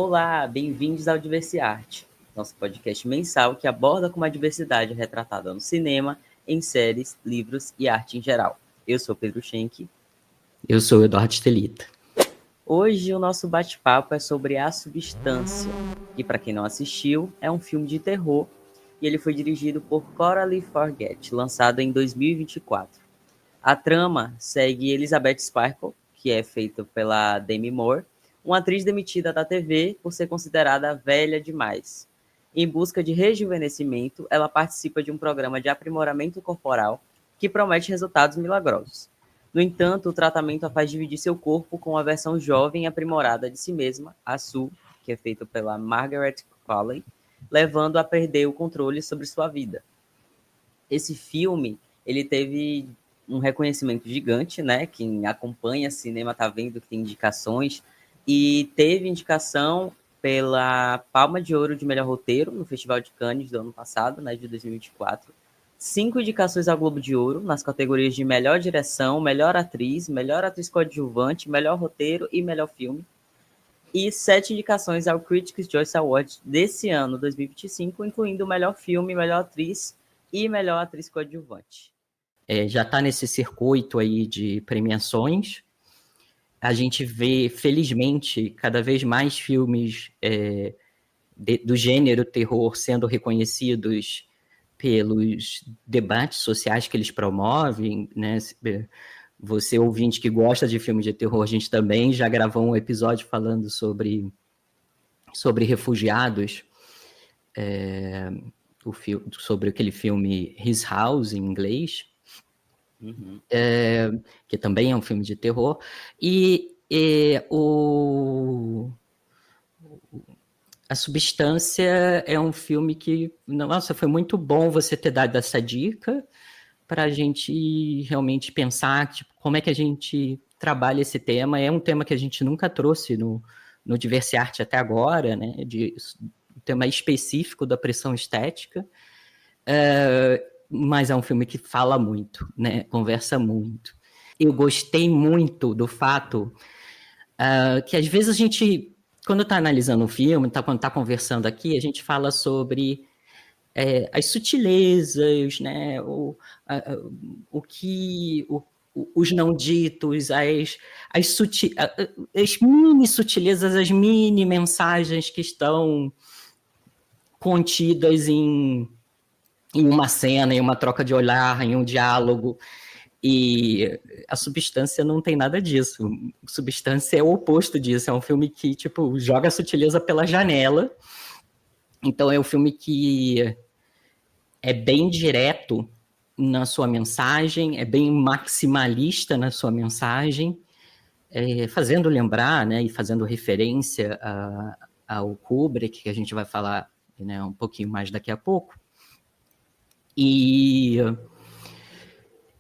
Olá, bem-vindos ao Diversiarte, nosso podcast mensal que aborda como a diversidade é retratada no cinema, em séries, livros e arte em geral. Eu sou Pedro Schenck. Eu sou o Eduardo Stelita. Hoje o nosso bate-papo é sobre A Substância, que para quem não assistiu, é um filme de terror e ele foi dirigido por Coralie Forget, lançado em 2024. A trama segue Elizabeth Sparkle, que é feita pela Demi Moore, uma atriz demitida da TV por ser considerada velha demais. Em busca de rejuvenescimento, ela participa de um programa de aprimoramento corporal que promete resultados milagrosos. No entanto, o tratamento a faz dividir seu corpo com a versão jovem e aprimorada de si mesma, a Sue, que é feita pela Margaret Qualley, levando a perder o controle sobre sua vida. Esse filme, ele teve um reconhecimento gigante, né? Quem acompanha cinema tá vendo que tem indicações, e teve indicação pela Palma de Ouro de Melhor Roteiro no Festival de Cannes do ano passado, né, de 2024. 5 indicações ao Globo de Ouro nas categorias de Melhor Direção, Melhor Atriz Coadjuvante, Melhor Roteiro e Melhor Filme. E 7 indicações ao Critics' Choice Awards desse ano, 2025, incluindo Melhor Filme, Melhor Atriz e Melhor Atriz Coadjuvante. Já está nesse circuito aí de premiações. A gente vê, felizmente, cada vez mais filmes do gênero terror sendo reconhecidos pelos debates sociais que eles promovem, né? Você, ouvinte que gosta de filmes de terror, a gente também já gravou um episódio falando sobre refugiados, sobre aquele filme His House, em inglês, que também é um filme de terror, A Substância é um filme que, nossa, foi muito bom você ter dado essa dica para a gente realmente pensar tipo, como é que a gente trabalha esse tema. É um tema que a gente nunca trouxe no Diversiarte até agora, né? Um tema específico da pressão estética, mas é um filme que fala muito, né? Conversa muito. Eu gostei muito do fato que às vezes a gente, quando está analisando um filme, quando está conversando aqui, a gente fala sobre as sutilezas, né? Os não ditos, as mini sutilezas, as mini mensagens que estão contidas em uma cena, em uma troca de olhar, em um diálogo. E A Substância não tem nada disso. Substância é o oposto disso. É um filme que tipo joga a sutileza pela janela. Então é um filme que é bem direto na sua mensagem, é bem maximalista na sua mensagem, fazendo lembrar, né, e fazendo referência ao Kubrick, que a gente vai falar, né, um pouquinho mais daqui a pouco. E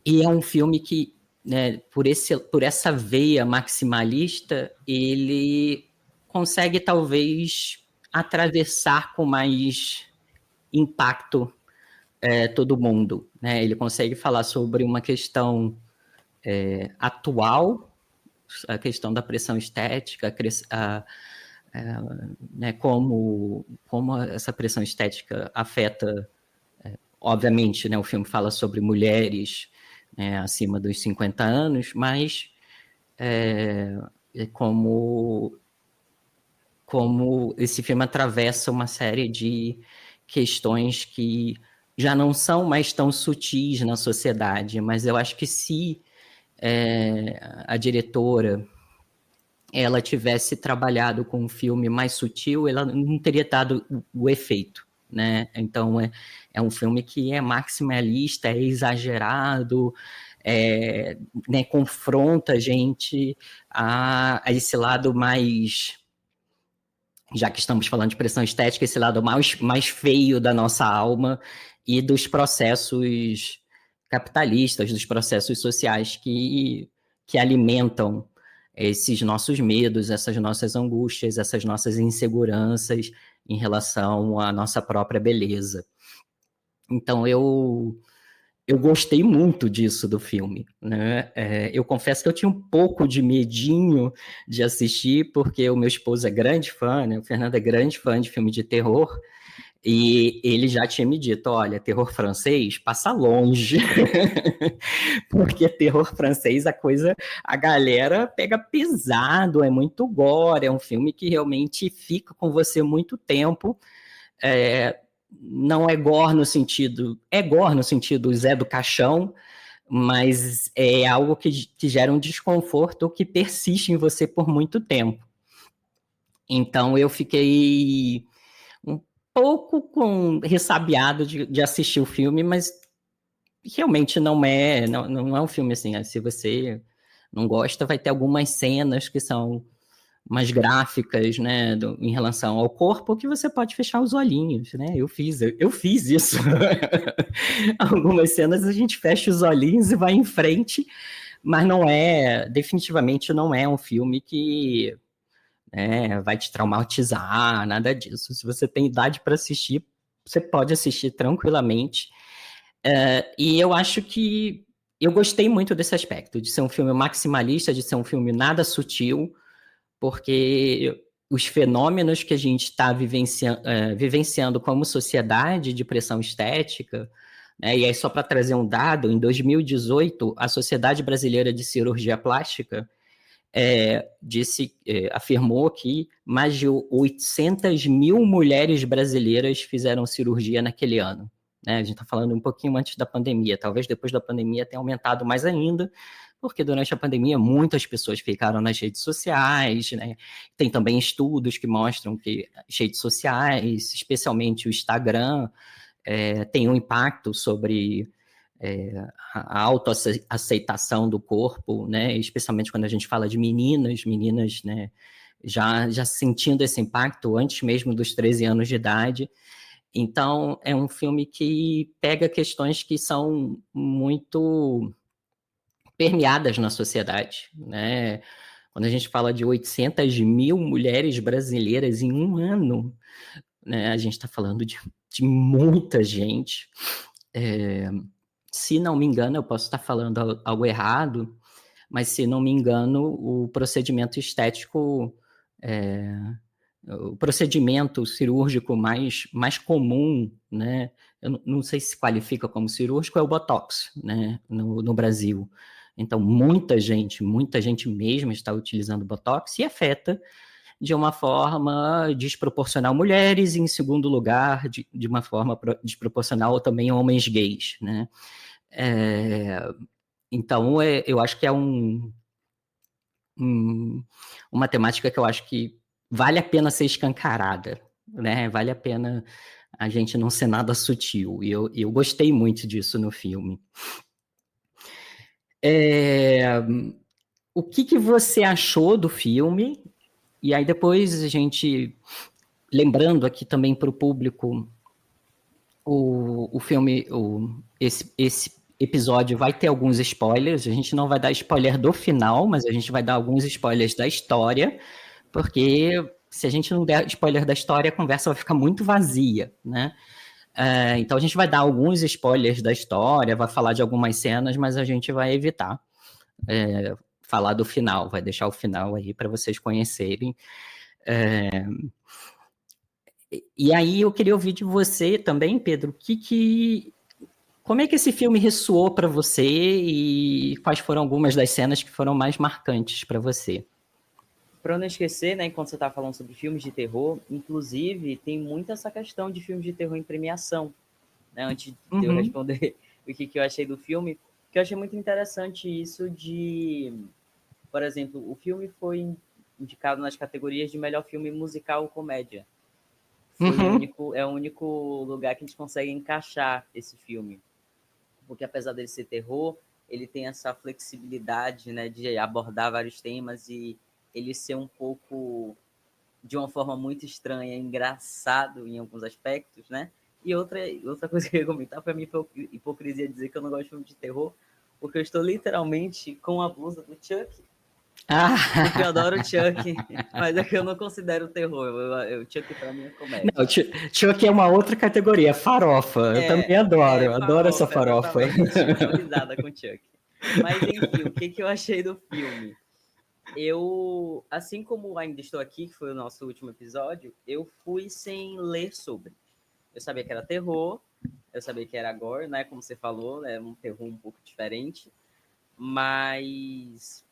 é um filme que, né, por essa veia maximalista, ele consegue talvez atravessar com mais impacto todo mundo, né? Ele consegue falar sobre uma questão atual, a questão da pressão estética, né, como essa pressão estética afeta, obviamente, né, o filme fala sobre mulheres, né, acima dos 50 anos, mas como esse filme atravessa uma série de questões que já não são mais tão sutis na sociedade, mas eu acho que se a diretora ela tivesse trabalhado com um filme mais sutil, ela não teria dado o efeito, né? Então é um filme que é maximalista, é exagerado, né, confronta a gente a esse lado mais, já que estamos falando de pressão estética, esse lado mais feio da nossa alma e dos processos capitalistas, dos processos sociais que alimentam esses nossos medos, essas nossas angústias, essas nossas inseguranças em relação à nossa própria beleza. Então, eu eu gostei muito disso do filme, né? Eu confesso que eu tinha um pouco de medinho de assistir, porque o meu esposo é grande fã, né? O Fernando é grande fã de filme de terror, e ele já tinha me dito, olha, terror francês, passa longe. Porque terror francês, a galera pega pesado, é muito gore, é um filme que realmente fica com você muito tempo. É, não é gore no sentido Zé do Caixão, mas é algo que gera um desconforto que persiste em você por muito tempo. Então eu fiquei um pouco ressabiado de assistir o filme, mas realmente não é um filme assim, se você não gosta, vai ter algumas cenas que são mais gráficas, né, em relação ao corpo, que você pode fechar os olhinhos, né? Eu fiz isso. Algumas cenas a gente fecha os olhinhos e vai em frente, mas definitivamente não é um filme que vai te traumatizar, nada disso. Se você tem idade para assistir, você pode assistir tranquilamente. E eu acho que eu gostei muito desse aspecto, de ser um filme maximalista, de ser um filme nada sutil, porque os fenômenos que a gente está vivenciando como sociedade de pressão estética, né, e aí só para trazer um dado, em 2018, a Sociedade Brasileira de Cirurgia Plástica afirmou que mais de 800 mil mulheres brasileiras fizeram cirurgia naquele ano. Né? A gente está falando um pouquinho antes da pandemia, talvez depois da pandemia tenha aumentado mais ainda, porque durante a pandemia muitas pessoas ficaram nas redes sociais, né? Tem também estudos que mostram que as redes sociais, especialmente o Instagram, tem um impacto sobre a autoaceitação do corpo, né? Especialmente quando a gente fala de meninas, né? Já sentindo esse impacto antes mesmo dos 13 anos de idade. Então, é um filme que pega questões que são muito permeadas na sociedade, né? Quando a gente fala de 800 mil mulheres brasileiras em um ano, né? A gente está falando de muita gente. Se não me engano, eu posso estar falando algo errado, mas se não me engano, o procedimento estético, o procedimento cirúrgico mais comum, né? Eu não sei se qualifica como cirúrgico, é o Botox, né? No Brasil. Então, muita gente mesmo está utilizando Botox e afeta de uma forma desproporcional mulheres e, em segundo lugar, de uma forma desproporcional também homens gays, né? Então, eu acho que é uma temática que eu acho que vale a pena ser escancarada, né? Vale a pena a gente não ser nada sutil. E eu gostei muito disso no filme. O que você achou do filme? E aí depois a gente, lembrando aqui também para o público, o filme, esse episódio vai ter alguns spoilers. A gente não vai dar spoiler do final, mas a gente vai dar alguns spoilers da história, porque se a gente não der spoiler da história, a conversa vai ficar muito vazia, né? Então a gente vai dar alguns spoilers da história, vai falar de algumas cenas, mas a gente vai evitar falar do final, vai deixar o final aí para vocês conhecerem. E aí eu queria ouvir de você também, Pedro, como é que esse filme ressoou para você e quais foram algumas das cenas que foram mais marcantes para você? Para não esquecer, né, enquanto você está falando sobre filmes de terror, inclusive tem muito essa questão de filmes de terror em premiação. Né, antes de eu responder o que eu achei do filme, que eu achei muito interessante isso por exemplo, o filme foi indicado nas categorias de melhor filme musical ou comédia. É o único lugar que a gente consegue encaixar esse filme. Porque apesar dele ser terror, ele tem essa flexibilidade, né, de abordar vários temas e ele ser um pouco, de uma forma muito estranha, engraçado em alguns aspectos, né? E outra coisa que eu ia comentar, para mim foi hipocrisia dizer que eu não gosto de filme de terror, porque eu estou literalmente com a blusa do Chuck. Porque eu Ah, adoro o Chuck, mas é que eu não considero terror. O Chuck pra mim é não, comédia. Chuck é uma outra categoria, farofa. Eu também adoro essa Farofa, farofa. exatamente. Dou risada com o Chuck. Mas enfim, o que eu achei do filme? Eu, assim como Ainda Estou Aqui, que foi o nosso último episódio, eu fui sem ler sobre. Eu sabia que era terror, eu sabia que era gore, né? Como você falou, é um terror um pouco diferente, mas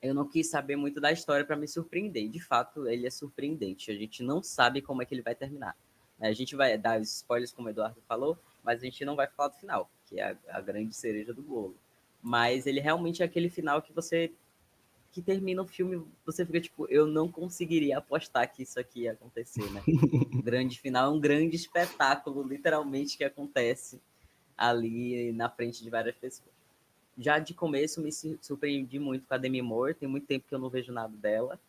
eu não quis saber muito da história para me surpreender. De fato, ele é surpreendente. A gente não sabe como é que ele vai terminar. A gente vai dar os spoilers, como o Eduardo falou, mas a gente não vai falar do final, que é a grande cereja do bolo. Mas ele realmente é aquele final que você que termina o filme, você fica tipo, eu não conseguiria apostar que isso aqui ia acontecer, né? O grande final é um grande espetáculo, literalmente, que acontece ali na frente de várias pessoas. Já de começo me surpreendi muito com a Demi Moore, tem muito tempo que eu não vejo nada dela,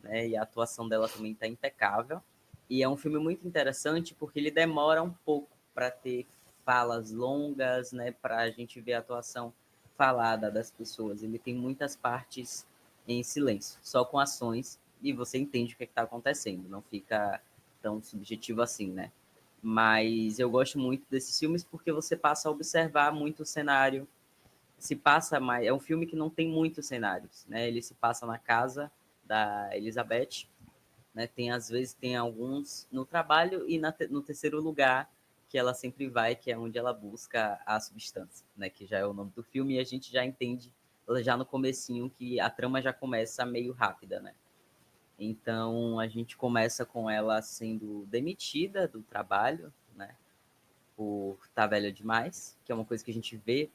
né? E a atuação dela também está impecável. E é um filme muito interessante porque ele demora um pouco para ter falas longas, né? Para a gente ver a atuação falada das pessoas. Ele tem muitas partes em silêncio, só com ações, e você entende o que está acontecendo, não fica tão subjetivo assim, né? Mas eu gosto muito desses filmes porque você passa a observar muito o cenário, se passa mais. É um filme que não tem muitos cenários, né? Ele se passa na casa da Elizabeth, né? Tem às vezes tem alguns no trabalho e no terceiro lugar que ela sempre vai, que é onde ela busca a substância, né? Que já é o nome do filme e a gente já entende já no comecinho que a trama já começa meio rápida, né? Então a gente começa com ela sendo demitida do trabalho, né? Por estar velha demais, que é uma coisa que a gente vê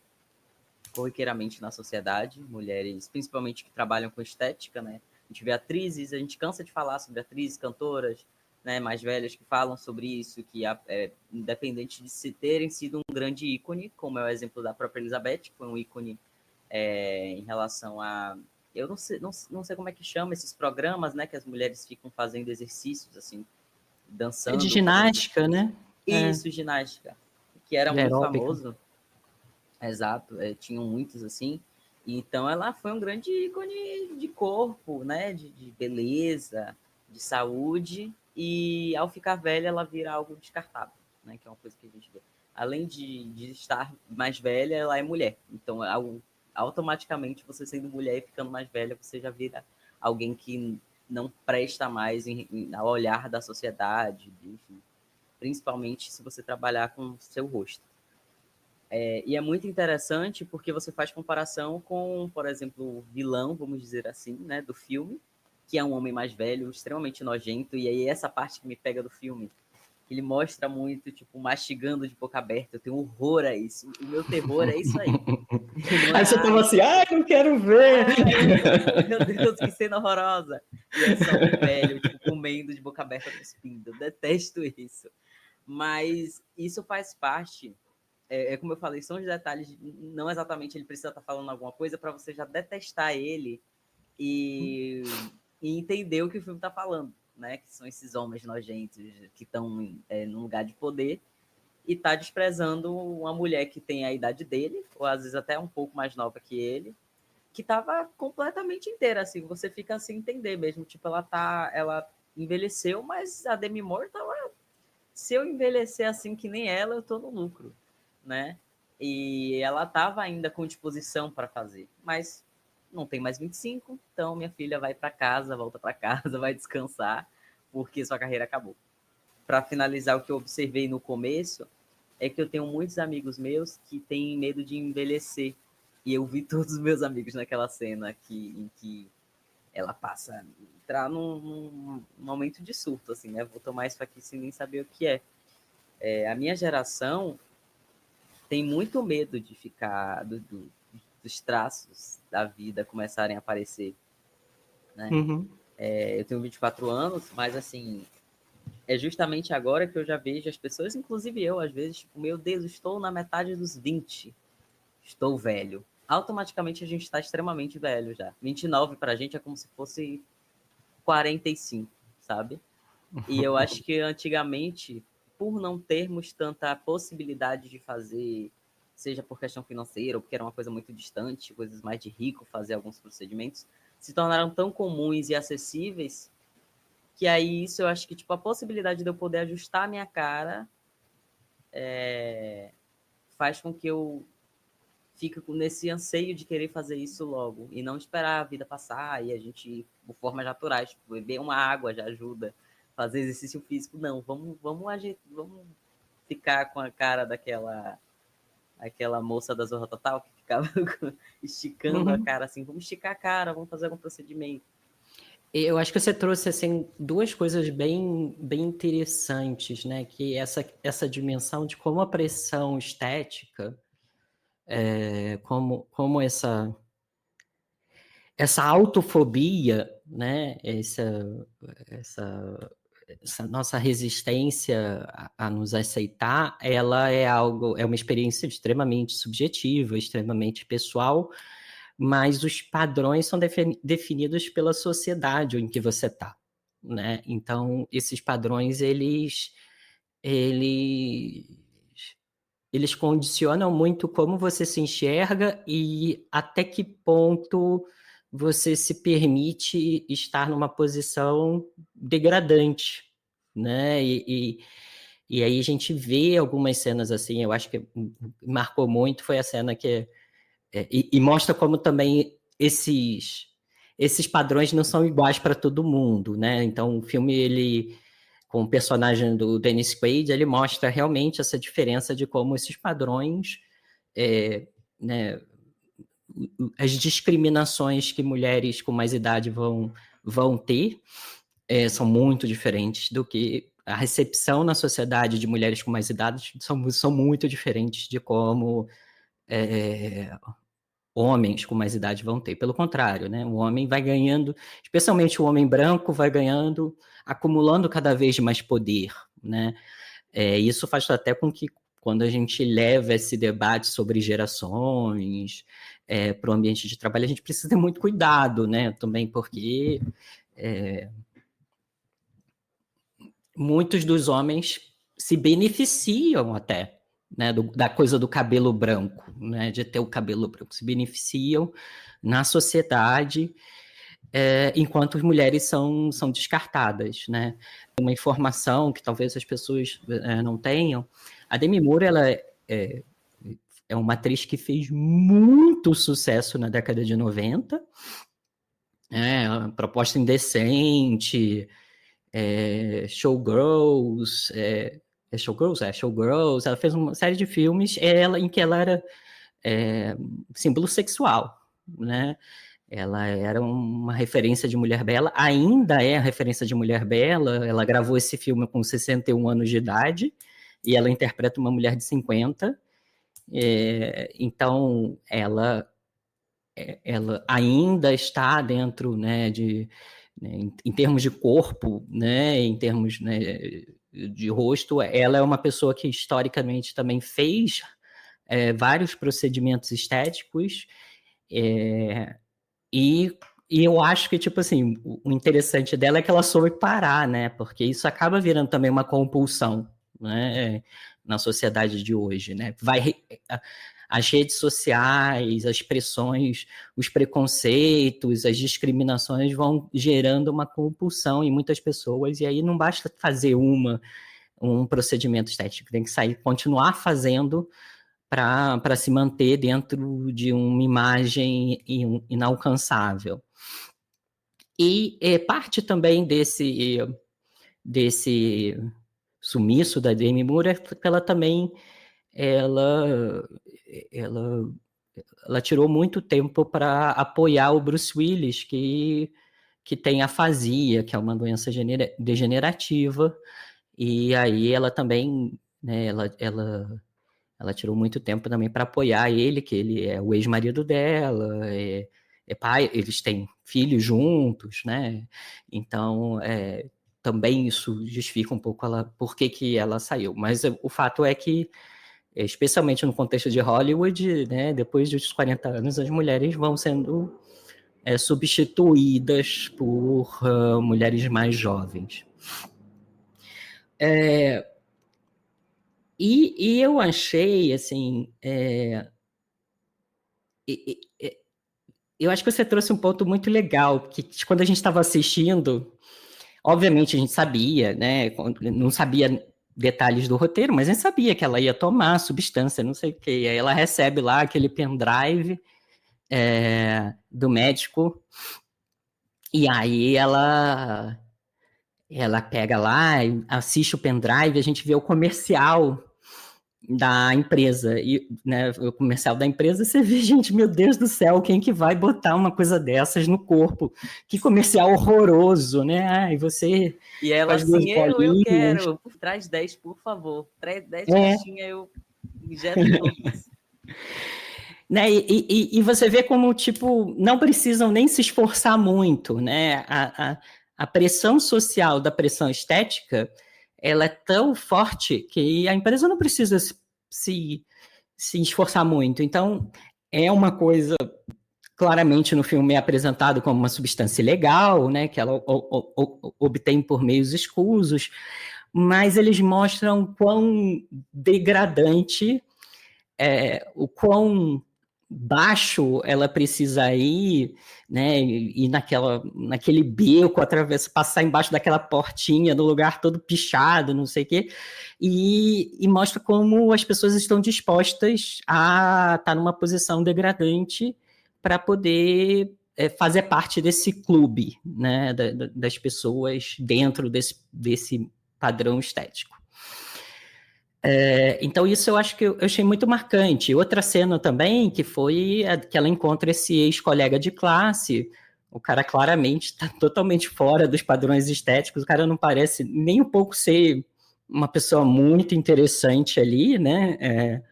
corriqueiramente na sociedade, mulheres, principalmente que trabalham com estética, né? A gente vê atrizes, a gente cansa de falar sobre atrizes, cantoras, né, mais velhas que falam sobre isso, que independente de se terem sido um grande ícone, como é o exemplo da própria Elizabeth, que foi um ícone em relação a eu não sei como é que chama esses programas, né, que as mulheres ficam fazendo exercícios assim, É de dançando, fazendo ginástica, né? É, isso, ginástica, que era de muito aeróbica. famoso. Exato, tinham muitos assim. Então ela foi um grande ícone de corpo, né? De beleza, de saúde. E ao ficar velha, ela vira algo descartável, né? Que é uma coisa que a gente vê. Além de estar mais velha, ela é mulher. Então, automaticamente, você sendo mulher e ficando mais velha, você já vira alguém que não presta mais ao olhar da sociedade, enfim. Principalmente se você trabalhar com o seu rosto. E é muito interessante porque você faz comparação com, por exemplo, o vilão, vamos dizer assim, né, do filme, que é um homem mais velho, extremamente nojento, e aí essa parte que me pega do filme, que ele mostra muito, tipo, mastigando de boca aberta, eu tenho horror a isso, o meu terror é isso aí, não é, Aí você tava ai, assim, ai, não quero ver. meu Deus, que cena horrorosa, e é só um velho, tipo, comendo de boca aberta, cuspindo, eu detesto isso, mas isso faz parte como eu falei, são os detalhes, não exatamente ele precisa estar falando alguma coisa para você já detestar ele e entender o que o filme está falando, né? Que são esses homens nojentos que estão num lugar de poder e tá desprezando uma mulher que tem a idade dele, ou às vezes até um pouco mais nova que ele, que estava completamente inteira, assim, você fica sem entender mesmo, tipo, ela envelheceu, mas a Demi Moore tava se eu envelhecer assim que nem ela, eu tô no lucro, né? E ela tava ainda com disposição para fazer, mas não tem mais 25, então minha filha vai para casa, volta para casa, vai descansar, porque sua carreira acabou. Para finalizar, o que eu observei no começo é que eu tenho muitos amigos meus que têm medo de envelhecer. E eu vi todos os meus amigos naquela cena em que ela passa a entrar num momento de surto, assim, né? Vou tomar isso aqui sem nem saber o que é. A minha geração tem muito medo de ficar dos traços da vida começarem a aparecer, né? Uhum. Eu tenho 24 anos, mas assim, é justamente agora que eu já vejo as pessoas, inclusive eu, às vezes, tipo, meu Deus, estou na metade dos 20, estou velho. Automaticamente a gente está extremamente velho já. 29 pra gente é como se fosse 45, sabe? E eu acho que antigamente, por não termos tanta possibilidade de fazer, seja por questão financeira ou porque era uma coisa muito distante, coisas mais de rico fazer alguns procedimentos, se tornaram tão comuns e acessíveis, que aí isso eu acho que, tipo, a possibilidade de eu poder ajustar a minha cara faz com que eu fique nesse anseio de querer fazer isso logo e não esperar a vida passar e a gente, por formas naturais, tipo, beber uma água já ajuda, fazer exercício físico, não, vamos ficar com a cara aquela moça da Zorra Total que ficava esticando a Uhum. cara assim, vamos esticar a cara, vamos fazer algum procedimento. Eu acho que você trouxe assim duas coisas bem interessantes, né? Que essa dimensão de como a pressão estética, como essa autofobia, né? Essa, essa nossa resistência a nos aceitar, ela é uma experiência extremamente subjetiva, extremamente pessoal, mas os padrões são definidos pela sociedade em que você está, né? Então, esses padrões, eles, eles condicionam muito como você se enxerga e até que ponto você se permite estar numa posição degradante, né? E aí a gente vê algumas cenas assim, eu acho que marcou muito, foi a cena que e mostra como também esses padrões não são iguais para todo mundo, né? Então o filme ele com o personagem do Dennis Quaid ele mostra realmente essa diferença de como esses padrões, né, as discriminações que mulheres com mais idade vão ter são muito diferentes do que a recepção na sociedade de mulheres com mais idade são muito diferentes de como é, homens com mais idade vão ter. Pelo contrário, né? O homem vai ganhando, especialmente o homem branco, vai ganhando, acumulando cada vez mais poder, né? Isso faz até com que, quando a gente leva esse debate sobre gerações para o ambiente de trabalho, a gente precisa ter muito cuidado, né? Também porque muitos dos homens se beneficiam até, né, da coisa do cabelo branco, né, de ter o cabelo branco, se beneficiam na sociedade, enquanto as mulheres são descartadas, né. Uma informação que talvez as pessoas não tenham, a Demi Moore, ela é uma atriz que fez muito sucesso na década de 90, Proposta Indecente, Showgirls, Showgirls? Showgirls. Ela fez uma série de filmes em que ela era símbolo sexual, né? Ela era uma referência de mulher bela, ainda é a referência de mulher bela. Ela gravou esse filme com 61 anos de idade e ela interpreta uma mulher de 50. Então, ela ainda está dentro, né, em termos de corpo, né, em termos, né, de rosto, ela é uma pessoa que historicamente também fez vários procedimentos estéticos e, e eu acho que, tipo assim, o interessante dela é que ela soube parar, né, porque isso acaba virando também uma compulsão, né, na sociedade de hoje, né, as redes sociais, as pressões, os preconceitos, as discriminações vão gerando uma compulsão em muitas pessoas, e aí não basta fazer um procedimento estético, tem que continuar fazendo para se manter dentro de uma imagem inalcançável. E parte também desse sumiço da Demi Moore é porque ela também ela, ela, ela tirou muito tempo para apoiar o Bruce Willis, que tem afasia, que é uma doença degenerativa, e aí ela também, né, ela tirou muito tempo também para apoiar ele, que ele é o ex-marido dela, é pai, eles têm filhos juntos, né? Então, também isso justifica um pouco por que ela saiu. Mas o fato é que, especialmente no contexto de Hollywood, né, depois dos 40 anos, as mulheres vão sendo substituídas por mulheres mais jovens. E eu achei, assim, eu acho que você trouxe um ponto muito legal, que quando a gente estava assistindo, obviamente a gente sabia, né? Não sabia detalhes do roteiro, mas a gente sabia que ela ia tomar substância, não sei o quê. E aí ela recebe lá aquele pendrive do médico, e aí ela pega lá, assiste o pendrive, a gente vê o comercial da empresa, e, né, o comercial da empresa, você vê, gente, meu Deus do céu, quem que vai botar uma coisa dessas no corpo? Que comercial horroroso, né? E você E ela com as duas assim, eu bolinhas. quero, traz 10, por favor. Traz 10 É, caixinhas, eu injeto todas. né? E você vê como, tipo, não precisam nem se esforçar muito, né? A pressão social da pressão estética, ela é tão forte que a empresa não precisa se, se esforçar muito. Então, é uma coisa, claramente no filme é apresentado como uma substância ilegal, né? Que ela obtém por meios escusos, mas eles mostram quão degradante, o quão baixo ela precisa ir, né, e naquele beco, passar embaixo daquela portinha, no lugar todo pichado, não sei o quê, e mostra como as pessoas estão dispostas a estar numa posição degradante para poder fazer parte desse clube, né, das pessoas dentro desse padrão estético. Então, isso eu acho que eu achei muito marcante. Outra cena também, que foi que ela encontra esse ex-colega de classe. O cara claramente está totalmente fora dos padrões estéticos. O cara não parece nem um pouco ser uma pessoa muito interessante ali, né?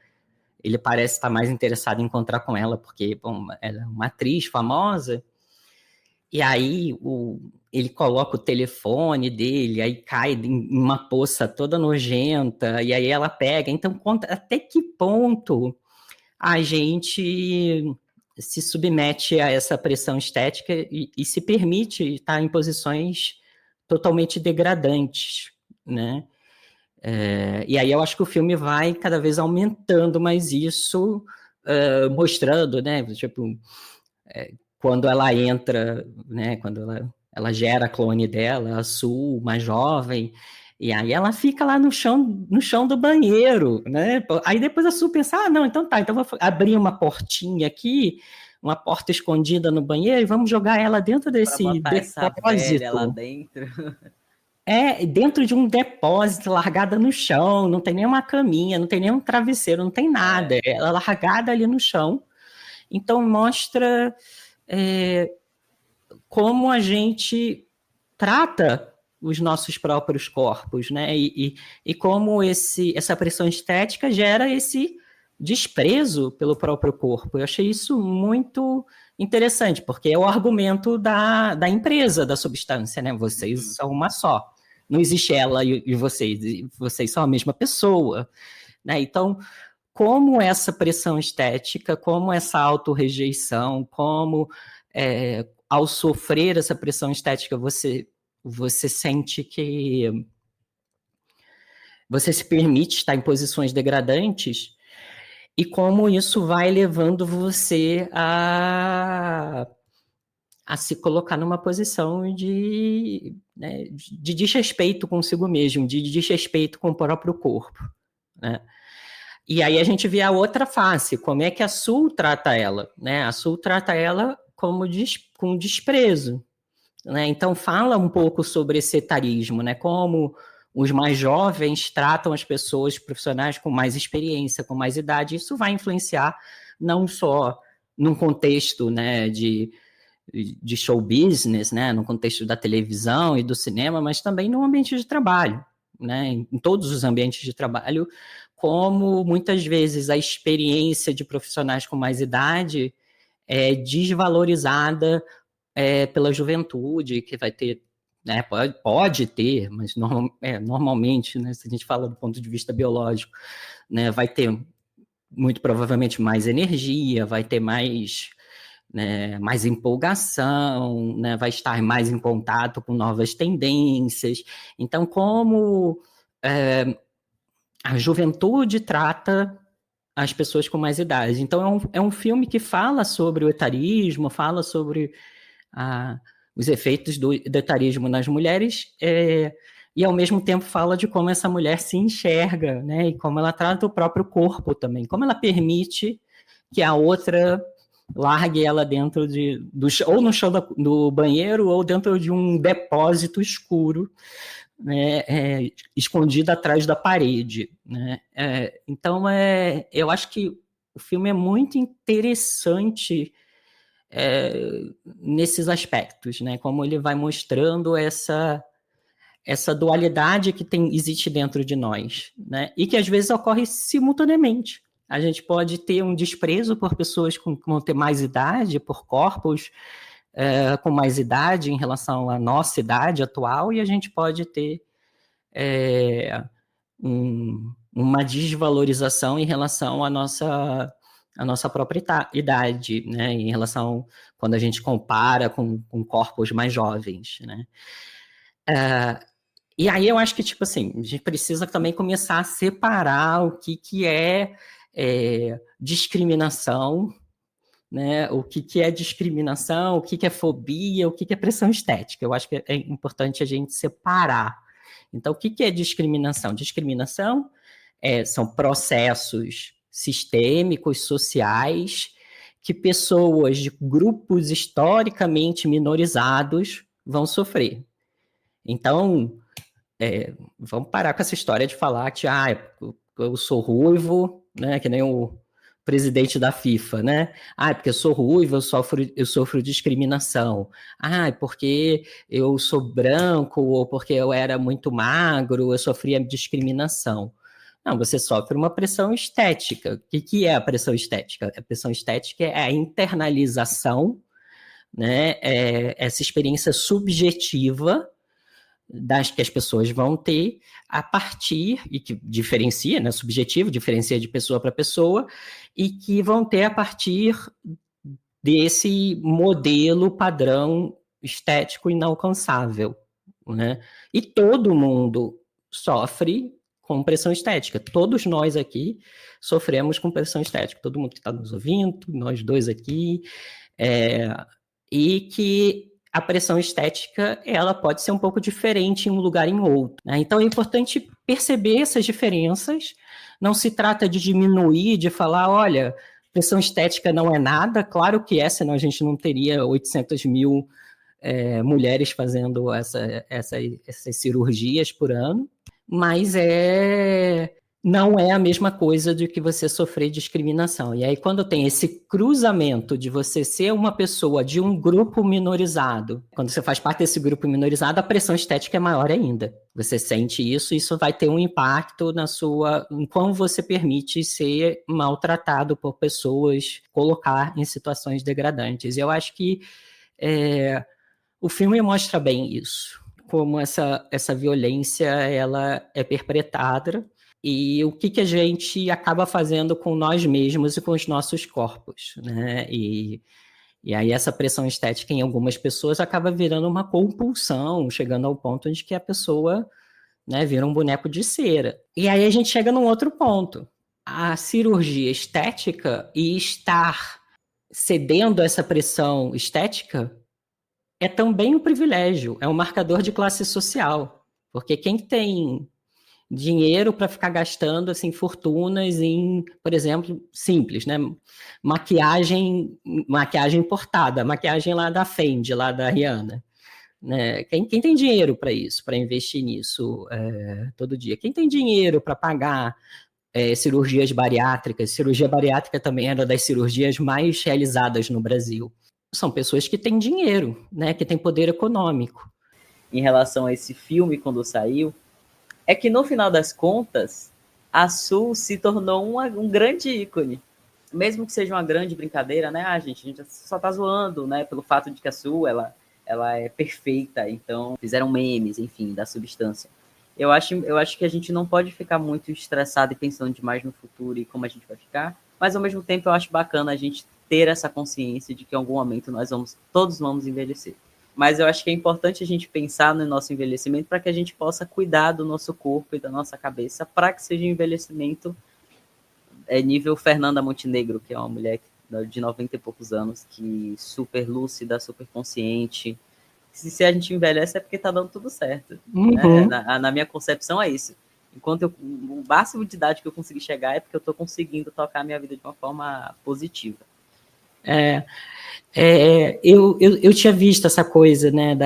Ele parece estar mais interessado em encontrar com ela, porque, bom, ela é uma atriz famosa. E aí ele coloca o telefone dele, aí cai em uma poça toda nojenta, e aí ela pega. Então, conta até que ponto a gente se submete a essa pressão estética e se permite estar em posições totalmente degradantes, né? E aí eu acho que o filme vai cada vez aumentando mais isso, mostrando, né? Tipo, quando ela entra, né, quando ela gera a clone dela, a Sul, mais jovem, e aí ela fica lá no chão do banheiro, né? Aí depois a Sul pensa, não, então tá, então vou abrir uma portinha aqui, uma porta escondida no banheiro, e vamos jogar ela dentro Pra desse botar essa velha lá depósito. dentro. Dentro de um depósito, largada no chão, não tem nenhuma caminha, não tem nenhum travesseiro, não tem nada. Ela largada ali no chão. Então mostra como a gente trata os nossos próprios corpos, né? E como essa pressão estética gera esse desprezo pelo próprio corpo. Eu achei isso muito interessante, porque é o argumento da empresa da substância, né? Vocês são uma só. Não existe ela e vocês são a mesma pessoa, né? Então, como essa pressão estética, como essa autorrejeição, como ao sofrer essa pressão estética, você sente que você se permite estar em posições degradantes e como isso vai levando você a se colocar numa posição né, de desrespeito consigo mesmo, de desrespeito com o próprio corpo, né? E aí a gente vê a outra face, como é que a Sul trata ela, né? A Sul trata ela com desprezo, né? Então fala um pouco sobre esse etarismo, né? Como os mais jovens tratam as pessoas profissionais com mais experiência, com mais idade. Isso vai influenciar não só num contexto, né, de show business, né, no contexto da televisão e do cinema, mas também no ambiente de trabalho, né, em todos os ambientes de trabalho, como muitas vezes a experiência de profissionais com mais idade é desvalorizada pela juventude, que vai ter, né, pode ter, mas normalmente, né, se a gente fala do ponto de vista biológico, né, vai ter muito provavelmente mais energia, vai ter mais, né, mais empolgação, né, vai estar mais em contato com novas tendências. Então, como a juventude trata as pessoas com mais idade. Então, é um filme que fala sobre o etarismo, fala sobre os efeitos do etarismo nas mulheres, e ao mesmo tempo fala de como essa mulher se enxerga, né? E como ela trata o próprio corpo também, como ela permite que a outra largue ela dentro ou no chão do banheiro ou dentro de um depósito escuro, né, escondido atrás da parede, né? Então, eu acho que o filme é muito interessante nesses aspectos, né? Como ele vai mostrando essa dualidade que existe dentro de nós, né? E que às vezes ocorre simultaneamente. A gente pode ter um desprezo por pessoas que vão ter mais idade, por corpos com mais idade em relação à nossa idade atual, e a gente pode ter uma desvalorização em relação à nossa própria idade, né? Em relação quando a gente compara com corpos mais jovens, né? E aí eu acho que, tipo assim, a gente precisa também começar a separar o que é discriminação, né? O que é discriminação, o que é fobia, o que é pressão estética. Eu acho que é importante a gente separar. Então, o que é discriminação? Discriminação são processos sistêmicos, sociais, que pessoas de grupos historicamente minorizados vão sofrer. Então, vamos parar com essa história de falar que eu sou ruivo, né? Que nem o presidente da FIFA, né? Porque eu sou ruivo, eu sofro discriminação. Porque eu sou branco ou porque eu era muito magro, eu sofria discriminação. Não, você sofre uma pressão estética. O que é a pressão estética? A pressão estética é a internalização, né? Essa experiência subjetiva das que as pessoas vão ter a partir, e que diferencia, né, subjetivo, diferencia de pessoa para pessoa, e que vão ter a partir desse modelo padrão estético inalcançável, né? E todo mundo sofre com pressão estética. Todos nós aqui sofremos com pressão estética. Todo mundo que está nos ouvindo, nós dois aqui, e que a pressão estética ela pode ser um pouco diferente em um lugar e em outro, né? Então é importante perceber essas diferenças. Não se trata de diminuir, de falar, olha, pressão estética não é nada. Claro que é, senão a gente não teria 800 mil mulheres fazendo essas cirurgias por ano. Mas não é a mesma coisa de que você sofrer discriminação. E aí, quando tem esse cruzamento de você ser uma pessoa de um grupo minorizado, quando você faz parte desse grupo minorizado, a pressão estética é maior ainda. Você sente isso, isso vai ter um impacto em como você permite ser maltratado por pessoas, colocar em situações degradantes. E eu acho que o filme mostra bem isso, como essa violência ela é perpetrada, e o que a gente acaba fazendo com nós mesmos e com os nossos corpos, né? E aí essa pressão estética em algumas pessoas acaba virando uma compulsão, chegando ao ponto de que a pessoa, né, vira um boneco de cera. E aí a gente chega num outro ponto. A cirurgia estética e estar cedendo a essa pressão estética é também um privilégio, é um marcador de classe social, porque quem tem dinheiro para ficar gastando assim fortunas em, por exemplo, simples, né? Maquiagem importada, maquiagem lá da Fendi, lá da Rihanna, né? Quem tem dinheiro para isso, para investir nisso todo dia? Quem tem dinheiro para pagar cirurgias bariátricas? Cirurgia bariátrica também era das cirurgias mais realizadas no Brasil. São pessoas que têm dinheiro, né? Que têm poder econômico. Em relação a esse filme, quando saiu, é que no final das contas, a Sul se tornou um grande ícone. Mesmo que seja uma grande brincadeira, né? A gente só tá zoando, né? Pelo fato de que a Sul, ela é perfeita. Então, fizeram memes, enfim, da substância. Eu acho que a gente não pode ficar muito estressado e pensando demais no futuro e como a gente vai ficar. Mas, ao mesmo tempo, eu acho bacana a gente ter essa consciência de que em algum momento todos vamos envelhecer. Mas eu acho que é importante a gente pensar no nosso envelhecimento para que a gente possa cuidar do nosso corpo e da nossa cabeça para que seja um envelhecimento é nível Fernanda Montenegro, que é uma mulher de 90 e poucos anos, que super lúcida, super consciente. Se a gente envelhece é porque tá dando tudo certo. Né? Na minha concepção é isso. O máximo de idade que eu consegui chegar é porque eu tô conseguindo tocar a minha vida de uma forma positiva. Eu tinha visto essa coisa, né,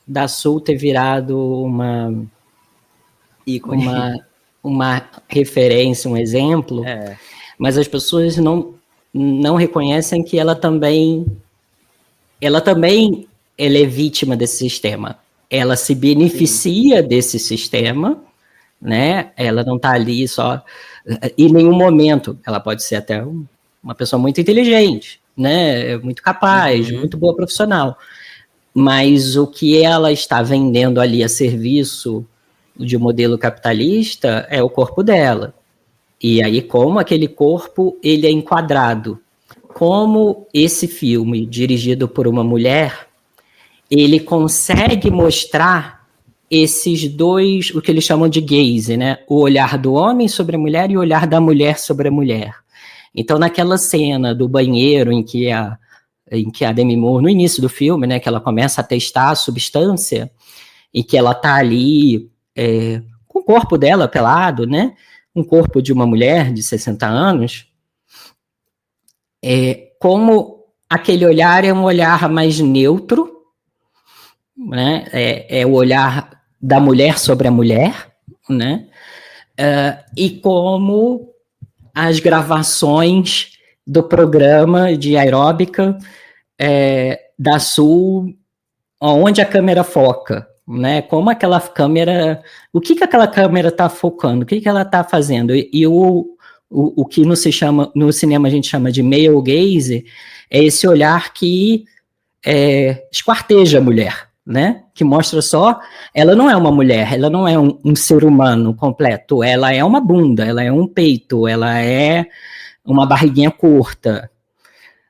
da Sul ter virado uma referência, um exemplo, mas as pessoas não reconhecem que ela também ela é vítima desse sistema. Ela se beneficia desse sistema, né? Ela não está ali só... Em nenhum momento, ela pode ser até uma pessoa muito inteligente, né? Muito capaz, muito boa profissional. Mas o que ela está vendendo ali a serviço de um modelo capitalista é o corpo dela. E aí, como aquele corpo ele é enquadrado, como esse filme, dirigido por uma mulher, ele consegue mostrar esses dois, o que eles chamam de gaze, né? O olhar do homem sobre a mulher e o olhar da mulher sobre a mulher. Então, naquela cena do banheiro em que a Demi Moore, no início do filme, né, que ela começa a testar a substância, e que ela tá ali com o corpo dela pelado, né? Um corpo de uma mulher de 60 anos, como aquele olhar é um olhar mais neutro, né? É o olhar da mulher sobre a mulher, né? E como as gravações do programa de aeróbica da Sul, onde a câmera foca, né? Como aquela câmera... O que aquela câmera está focando? O que ela está fazendo? E o que no cinema a gente chama de male gaze é esse olhar que esquarteja a mulher, né? Que mostra só... Ela não é uma mulher, ela não é um ser humano completo, ela é uma bunda, ela é um peito, ela é uma barriguinha curta,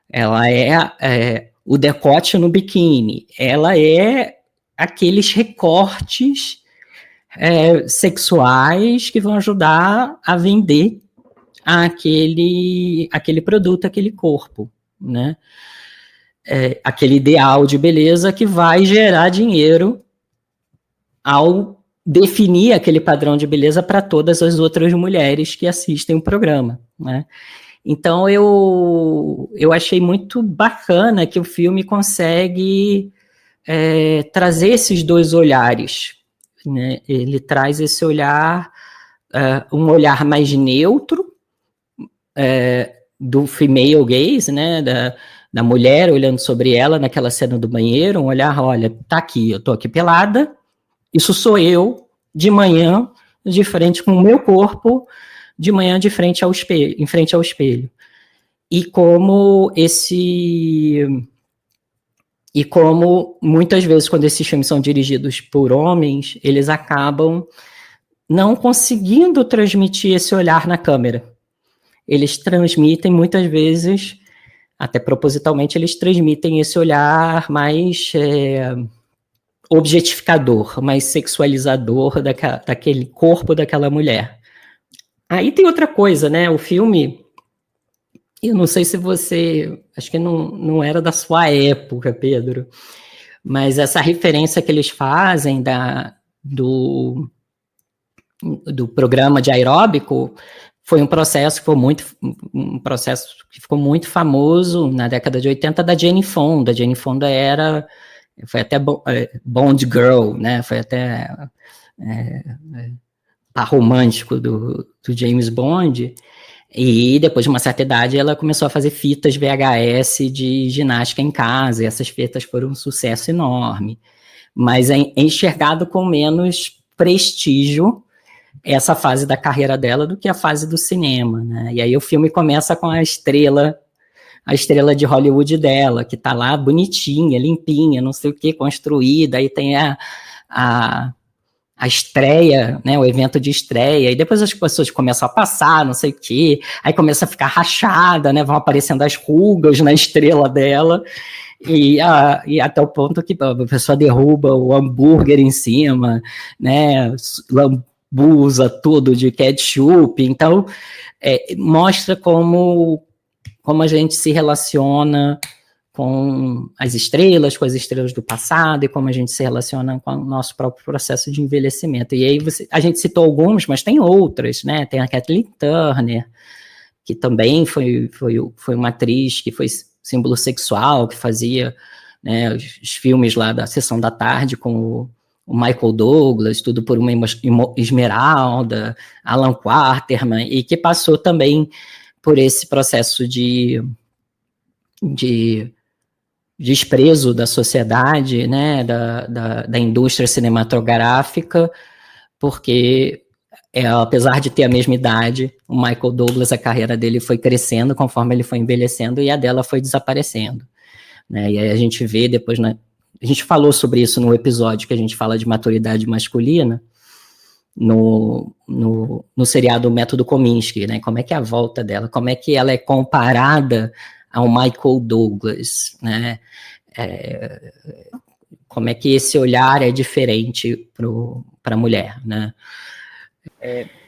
ela é o decote no biquíni, ela é aqueles recortes sexuais que vão ajudar a vender aquele produto, aquele corpo, né? Aquele ideal de beleza que vai gerar dinheiro ao definir aquele padrão de beleza para todas as outras mulheres que assistem o programa, né? Então, eu achei muito bacana que o filme consegue trazer esses dois olhares, né? Ele traz esse olhar, um olhar mais neutro, do female gaze, né? Da mulher olhando sobre ela naquela cena do banheiro, um olhar, olha, tá aqui, eu tô aqui pelada, isso sou eu, de manhã, de frente com o meu corpo, de manhã de frente ao espelho, em frente ao espelho. E como muitas vezes quando esses filmes são dirigidos por homens, eles acabam não conseguindo transmitir esse olhar na câmera. Eles transmitem muitas vezes, até propositalmente, eles transmitem esse olhar mais objetificador, mais sexualizador daquele corpo daquela mulher. Aí tem outra coisa, né? O filme, eu não sei se você... Acho que não era da sua época, Pedro, mas essa referência que eles fazem do programa de aeróbico foi um processo que ficou muito famoso na década de 80 da Jane Fonda. A Jane Fonda foi até Bond Girl, né? Foi até par romântico do James Bond. E depois de uma certa idade ela começou a fazer fitas VHS de ginástica em casa, e essas fitas foram um sucesso enorme. Mas é enxergado com menos prestígio essa fase da carreira dela do que a fase do cinema, né? E aí o filme começa com a estrela de Hollywood dela, que tá lá bonitinha, limpinha, não sei o que, construída, aí tem a estreia, né, o evento de estreia, e depois as pessoas começam a passar, não sei o que, aí começa a ficar rachada, né, vão aparecendo as rugas na estrela dela, e até o ponto que a pessoa derruba o hambúrguer em cima, né, usa tudo de ketchup. Então, mostra como a gente se relaciona com as estrelas do passado, e como a gente se relaciona com o nosso próprio processo de envelhecimento. E aí a gente citou algumas, mas tem outras, né? Tem a Kathleen Turner, que também foi uma atriz que foi símbolo sexual, que fazia, né, os filmes lá da Sessão da Tarde com o Michael Douglas, Tudo por uma Esmeralda, Alan Quaterman, e que passou também por esse processo de desprezo da sociedade, né, da indústria cinematográfica, porque apesar de ter a mesma idade, o Michael Douglas, a carreira dele foi crescendo conforme ele foi envelhecendo, e a dela foi desaparecendo, né? E aí a gente vê depois, a gente falou sobre isso no episódio que a gente fala de maturidade masculina, no seriado Método Kominsky, né? Como é que é a volta dela, como é que ela é comparada ao Michael Douglas, né? Como é que esse olhar é diferente para a mulher, né?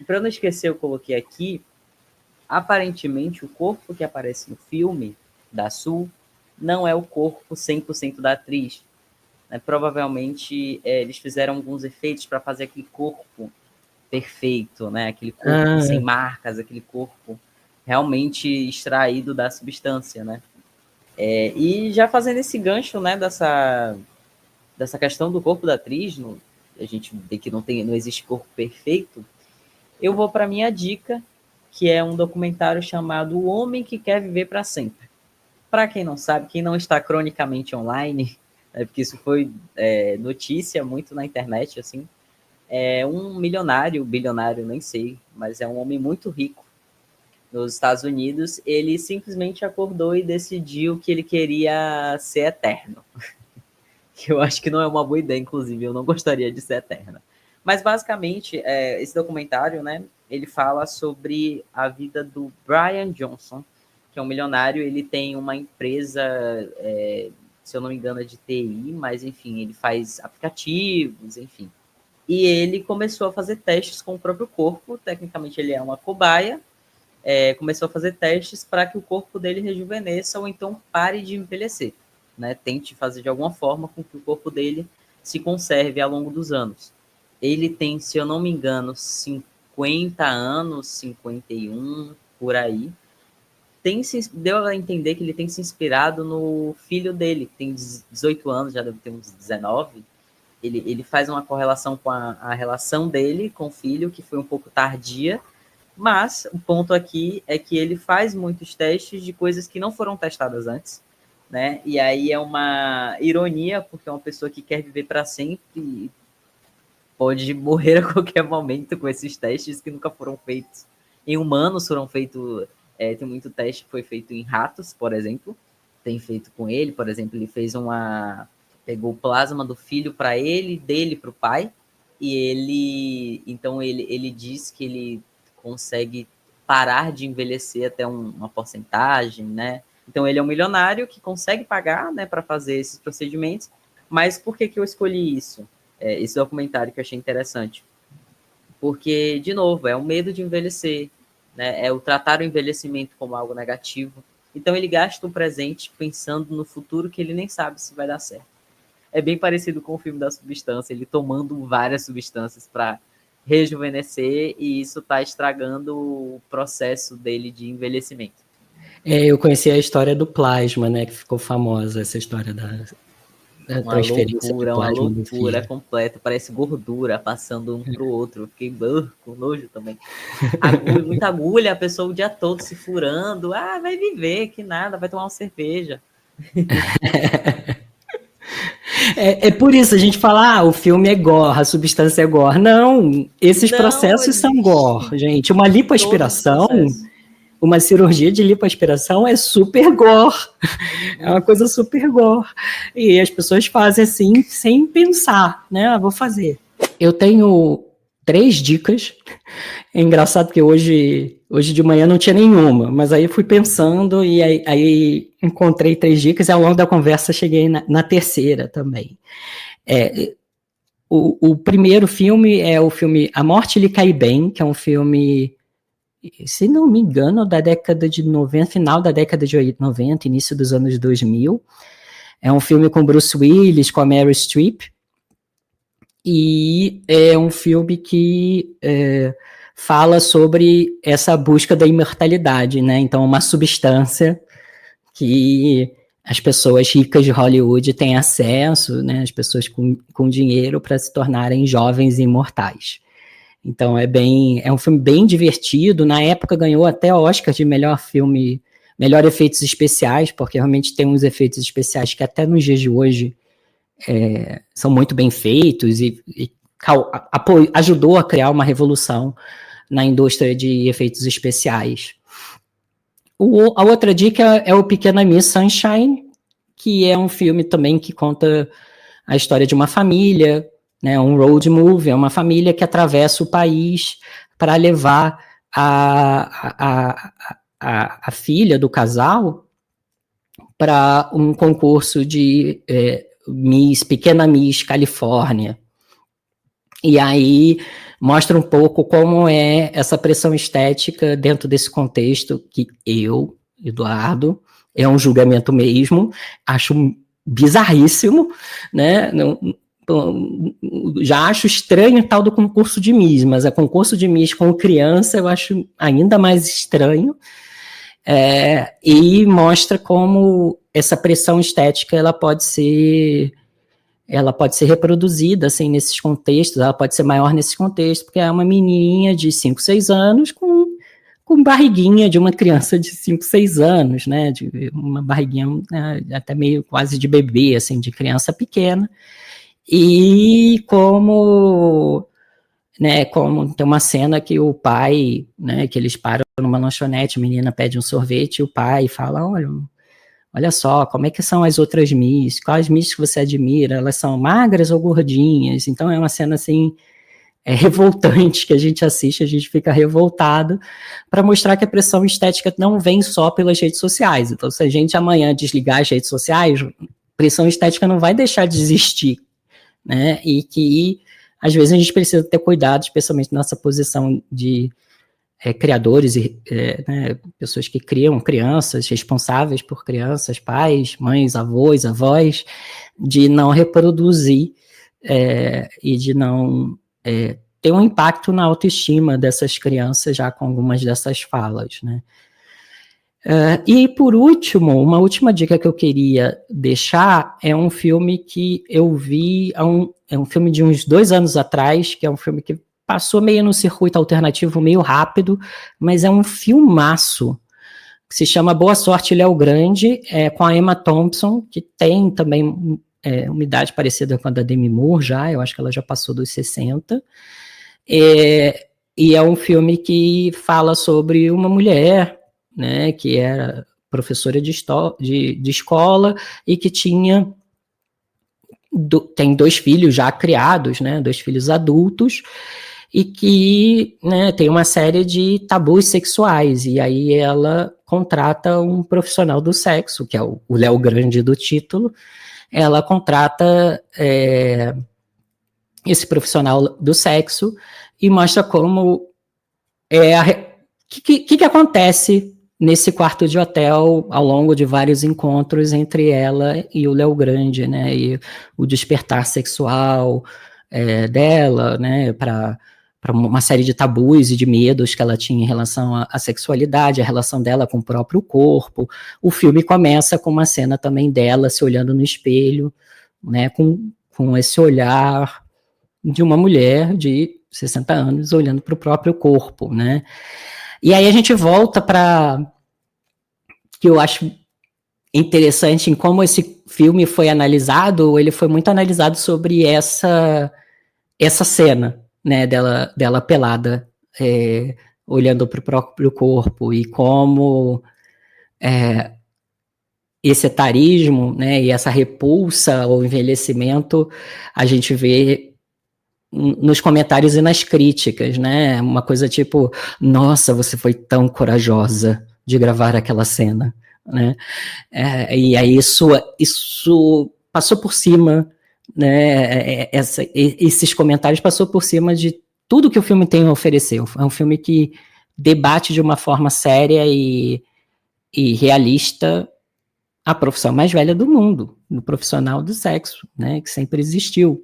Para não esquecer, eu coloquei aqui, aparentemente o corpo que aparece no filme da Sue não é o corpo 100% da atriz, né? Provavelmente eles fizeram alguns efeitos para fazer aquele corpo perfeito, né? Aquele corpo sem marcas, aquele corpo realmente extraído da substância, né? E já fazendo esse gancho, né, dessa questão do corpo da atriz, a gente vê que não existe corpo perfeito, eu vou para minha dica, que é um documentário chamado O Homem que Quer Viver para Sempre. Para quem não sabe, quem não está cronicamente online, porque isso foi notícia muito na internet, assim, é um milionário, bilionário, nem sei, mas é um homem muito rico nos Estados Unidos. Ele simplesmente acordou e decidiu que ele queria ser eterno. Que eu acho que não é uma boa ideia, inclusive, eu não gostaria de ser eterna. Mas, basicamente, esse documentário, né, ele fala sobre a vida do Brian Johnson, que é um milionário. Ele tem uma empresa, se eu não me engano, é de TI, mas, enfim, ele faz aplicativos, enfim. E ele começou a fazer testes com o próprio corpo. Tecnicamente, ele é uma cobaia. Começou a fazer testes para que o corpo dele rejuvenesça ou então pare de envelhecer, né? Tente fazer de alguma forma com que o corpo dele se conserve ao longo dos anos. Ele tem, se eu não me engano, 50 anos, 51, por aí. Deu a entender que ele tem se inspirado no filho dele, que tem 18 anos, já deve ter uns 19. Ele faz uma correlação com a relação dele com o filho, que foi um pouco tardia, mas o ponto aqui é que ele faz muitos testes de coisas que não foram testadas antes, né? E aí é uma ironia, porque é uma pessoa que quer viver para sempre pode morrer a qualquer momento com esses testes que nunca foram feitos em humanos. Foram feitos, tem muito teste que foi feito em ratos, por exemplo, tem feito com ele, por exemplo, ele fez pegou o plasma do filho para ele, dele para o pai, e ele diz que ele consegue parar de envelhecer até uma porcentagem, né? Então ele é um milionário que consegue pagar, né, para fazer esses procedimentos. Mas por que eu escolhi isso? Esse documentário que eu achei interessante. Porque, de novo, é o medo de envelhecer, né? É o tratar o envelhecimento como algo negativo. Então ele gasta o presente pensando no futuro que ele nem sabe se vai dar certo. É bem parecido com o filme da substância, ele tomando várias substâncias para rejuvenescer, e isso está estragando o processo dele de envelhecimento. Eu conheci a história do plasma, né, que ficou famosa, essa história da transferência de plasma. Uma loucura completa, parece gordura passando um para o outro. Eu fiquei com nojo também. Muita agulha, a pessoa o dia todo se furando. Vai viver, que nada, vai tomar uma cerveja. É por isso a gente fala, o filme é gore, a substância é gore. Não, esses processos são gore, gente. Uma lipoaspiração, uma cirurgia de lipoaspiração é super gore. É uma coisa super gore. E as pessoas fazem assim, sem pensar, né? Vou fazer. Eu tenho 3 dicas. É engraçado porque hoje de manhã não tinha nenhuma, mas aí eu fui pensando e aí encontrei 3 dicas, e ao longo da conversa cheguei na terceira também. o primeiro filme é o filme A Morte Lhe Cai Bem, que é um filme, se não me engano, da década de 90, final da década de 90, início dos anos 2000. É um filme com Bruce Willis, com a Meryl Streep, e é um filme que fala sobre essa busca da imortalidade, né? Então, uma substância que as pessoas ricas de Hollywood têm acesso, né? As pessoas com dinheiro para se tornarem jovens e imortais. Então, é um filme bem divertido. Na época, ganhou até Oscar de melhor filme, melhor efeitos especiais, porque realmente tem uns efeitos especiais que até nos dias de hoje são muito bem feitos e ajudou a criar uma revolução na indústria de efeitos especiais. A outra dica é o Pequena Miss Sunshine, que é um filme também que conta a história de uma família, né, um road movie, é uma família que atravessa o país para levar a filha do casal para um concurso de Pequena Miss Califórnia. E aí mostra um pouco como é essa pressão estética dentro desse contexto que eu, Eduardo, é um julgamento mesmo, acho bizarríssimo, né? Já acho estranho tal do concurso de Miss, mas a concurso de Miss com criança eu acho ainda mais estranho, e mostra como essa pressão estética ela pode ser reproduzida assim, nesses contextos, ela pode ser maior nesses contextos, porque é uma menininha de 5, 6 anos com barriguinha de uma criança de 5, 6 anos, né, de uma barriguinha até meio quase de bebê, assim, de criança pequena, e como tem uma cena que o pai, né, que eles param numa lanchonete, a menina pede um sorvete, e o pai fala, olha só, como é que são as outras Miss? Quais Miss que você admira? Elas são magras ou gordinhas? Então é uma cena assim, revoltante que a gente assiste, a gente fica revoltado, para mostrar que a pressão estética não vem só pelas redes sociais. Então se a gente amanhã desligar as redes sociais, a pressão estética não vai deixar de existir, né? E que às vezes a gente precisa ter cuidado, especialmente nessa posição de criadores e né, pessoas que criam crianças, responsáveis por crianças, pais, mães, avós, de não reproduzir e de não ter um impacto na autoestima dessas crianças já com algumas dessas falas, né? E por último, uma última dica que eu queria deixar é um filme que eu vi, é um filme de uns 2 anos atrás, que é um filme que passou meio no circuito alternativo, meio rápido, mas é um filmaço, que se chama Boa Sorte, Léo Grande, com a Emma Thompson, que tem também uma idade parecida com a da Demi Moore já, eu acho que ela já passou dos 60, e é um filme que fala sobre uma mulher, né, que era professora de escola e que tem 2 filhos já criados, né, 2 filhos adultos, e que, né, tem uma série de tabus sexuais, e aí ela contrata um profissional do sexo, que é o Léo Grande do título, ela contrata esse profissional do sexo e mostra como que acontece nesse quarto de hotel ao longo de vários encontros entre ela e o Léo Grande, né, e o despertar sexual dela, né, para uma série de tabus e de medos que ela tinha em relação à sexualidade, a relação dela com o próprio corpo. O filme começa com uma cena também dela se olhando no espelho, né, com esse olhar de uma mulher de 60 anos olhando para o próprio corpo, né. E aí a gente volta para que eu acho interessante em como esse filme foi analisado, ele foi muito analisado sobre essa cena, né, dela pelada, olhando para o próprio corpo, e como esse etarismo, né, e essa repulsa ao envelhecimento a gente vê nos comentários e nas críticas, né, uma coisa tipo, nossa, você foi tão corajosa de gravar aquela cena, né, e aí isso passou por cima né, esses comentários, passou por cima de tudo que o filme tem a oferecer. É um filme que debate de uma forma séria e realista a profissão mais velha do mundo, do profissional do sexo, né, que sempre existiu,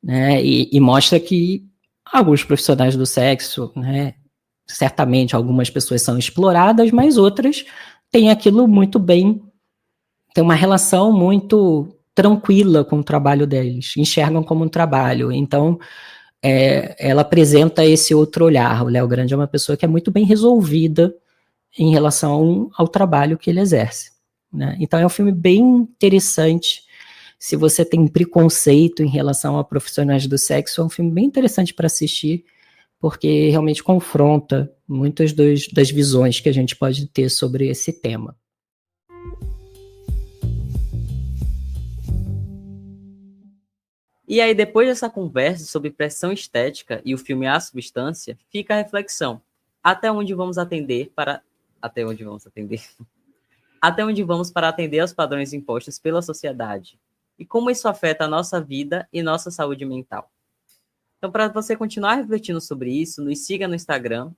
né, e mostra que alguns profissionais do sexo, né, certamente algumas pessoas são exploradas, mas outras têm aquilo muito bem, tem uma relação muito tranquila com o trabalho deles, enxergam como um trabalho. Então, ela apresenta esse outro olhar. O Léo Grande é uma pessoa que é muito bem resolvida em relação ao trabalho que ele exerce, né? Então, é um filme bem interessante. Se você tem preconceito em relação a profissionais do sexo, é um filme bem interessante para assistir, porque realmente confronta muitas das visões que a gente pode ter sobre esse tema. E aí, depois dessa conversa sobre pressão estética e o filme A Substância, fica a reflexão. Até onde vamos atender para... Até onde vamos atender? Até onde vamos para atender aos padrões impostos pela sociedade? E como isso afeta a nossa vida e nossa saúde mental? Então, para você continuar refletindo sobre isso, nos siga no Instagram,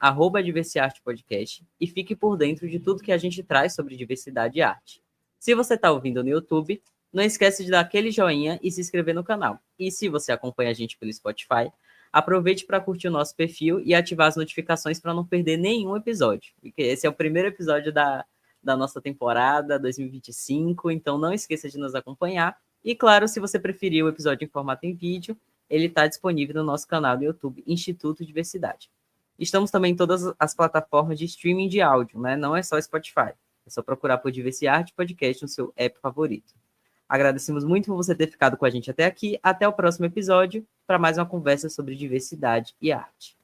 @Diversiartepodcast, e fique por dentro de tudo que a gente traz sobre diversidade e arte. Se você está ouvindo no YouTube, não esquece de dar aquele joinha e se inscrever no canal. E se você acompanha a gente pelo Spotify, aproveite para curtir o nosso perfil e ativar as notificações para não perder nenhum episódio. Porque esse é o primeiro episódio da nossa temporada 2025, então não esqueça de nos acompanhar. E claro, se você preferir o episódio em formato em vídeo, ele está disponível no nosso canal do YouTube, Instituto Diversidade. Estamos também em todas as plataformas de streaming de áudio, né? Não é só Spotify. É só procurar por Diversidade Podcast no seu app favorito. Agradecemos muito por você ter ficado com a gente até aqui. Até o próximo episódio para mais uma conversa sobre diversidade e arte.